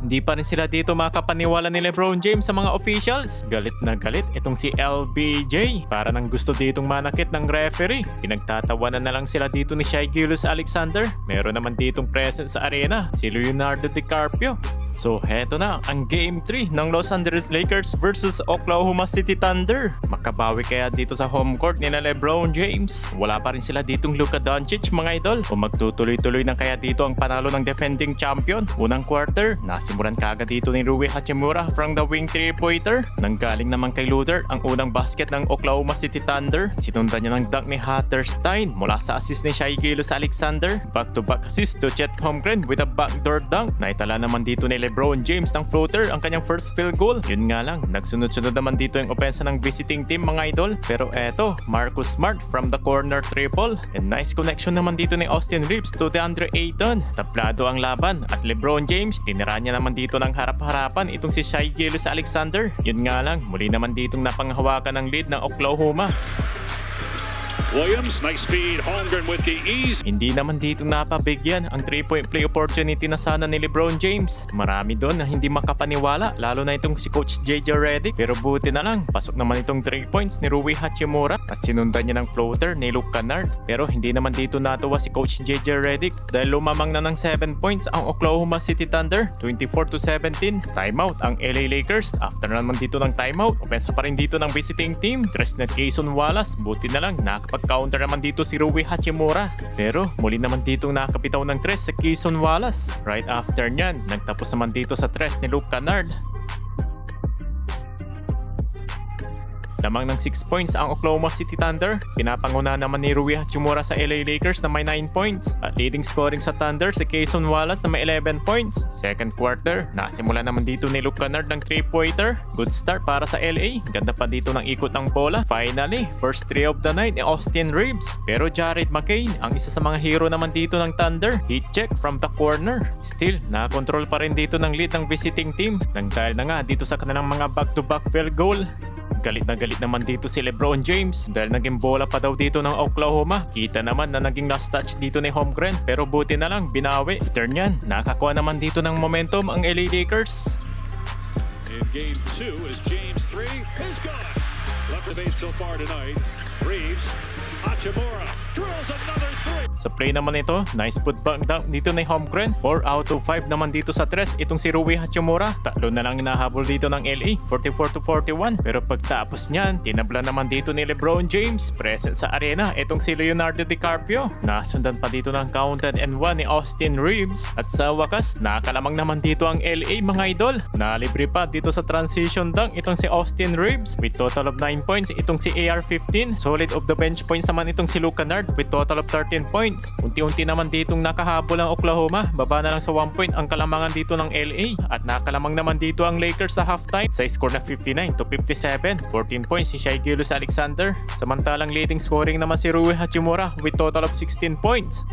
hindi pa rin sila dito makapaniwala ni LeBron James sa mga officials. Galit na galit itong si LBJ. Para nang gusto ditong manakit ng referee. Pinagtatawanan na lang sila dito ni Shai Gilgeous-Alexander. Meron naman ditong present sa arena, si Leonardo DiCaprio. So heto na ang Game 3 ng Los Angeles Lakers versus Oklahoma City Thunder. Makabawi kaya dito sa home court ni LeBron James? Wala pa rin sila ditong Luka Doncic mga idol. O magtutuloy-tuloy na kaya dito ang panalo ng defending champion? Unang quarter, nasimulan kaagad dito ni Rui Hachimura from the wing 3-pointer. Nanggaling naman kay Luther ang unang basket ng Oklahoma City Thunder. Sinundan niya ng dunk ni Hatterstein mula sa assist ni Shai Gilgeous-Alexander. Back-to-back assist to Chet Holmgren with a backdoor dunk. Naitala naman dito ni LeBron James ng floater ang kanyang first field goal. Yun nga lang, nagsunod-sunod naman dito yung opensa ng visiting team mga idol. Pero eto, Marcus Smart from the corner triple. And nice connection naman dito ni Austin Reeves to DeAndre Ayton. Tablado ang laban at LeBron James, tinira niya naman dito ng harap-harapan itong si Shai Gilgeous-Alexander. Yun nga lang, muli naman ditong napanghawakan ng lead ng Oklahoma. Williams, nice feed. Holmgren with the ease. Hindi naman dito napabigyan ang 3-point play opportunity na sana ni LeBron James. Marami doon na hindi makapaniwala, lalo na itong si Coach JJ Redick. Pero buti na lang, pasok naman itong 3 points ni Rui Hachimura at sinundan niya ng floater ni Luke Kennard. Pero hindi naman dito natuwa si Coach JJ Redick dahil lumamang na ng 7 points ang Oklahoma City Thunder, 24-17. Timeout ang LA Lakers. After naman dito ng timeout, opensa pa rin dito ng visiting team. Tres na Cason Wallace, buti na lang nakapag-counter naman dito si Rui Hachimura. Pero muli naman ditong nakapitaw ng tres sa Cason Wallace. Right after nyan, nagtapos naman dito sa tres ni Luke Kennard. Lamang ng 6 points ang Oklahoma City Thunder. Pinapanguna naman ni Rui Hachimura sa LA Lakers na may 9 points. At leading scoring sa Thunder si Cason Wallace na may 11 points. Second quarter, nasimula naman dito ni Luke Kennard ng 3-pointer. Good start para sa LA. Ganda pa dito ng ikot ng bola. Finally, first 3 of the night ni Austin Reeves. Pero Jared McCain, ang isa sa mga hero naman dito ng Thunder. Heat check from the corner. Still, nakakontrol pa rin dito ng lead ng visiting team. Nang dahil na nga dito sa kanilang mga back-to-back field goal. Galit na galit naman dito si LeBron James dahil naging bola pa daw dito ng Oklahoma. Kita naman na naging last touch dito ni Holmgren pero buti na lang binawi. After nyan, nakakuha naman dito ng momentum ang LA Lakers. In game 2 is James 3 is gone. Left base so far tonight. Reeves, Hachimura drills another 3. Sa play naman ito, nice putback dunk dito ni Holmgren. 4 out of 5 naman dito sa tres itong si Rui Hachimura. Tatlo na lang hinahabol dito ng LA, 44-41. Pero pagtapos niyan, tinabla naman dito ni LeBron James. Present sa arena itong si Leonardo DiCaprio. Nasundan pa dito ng counted and one ni Austin Reeves. At sa wakas, nakalamang naman dito ang LA mga idol. Nalibre pa dito sa transition dunk itong si Austin Reeves with total of 9 points itong si AR-15. Solid of the bench points naman itong si Luke Kennard with total of 13 points. Unti-unti naman ditong nakahabol ang Oklahoma. Baba na lang sa 1 point ang kalamangan dito ng LA. At nakalamang naman dito ang Lakers sa halftime sa score na 59-57. 14 points si Shai Gilgeous-Alexander. Samantalang leading scoring naman si Rui Hachimura with total of 16 points.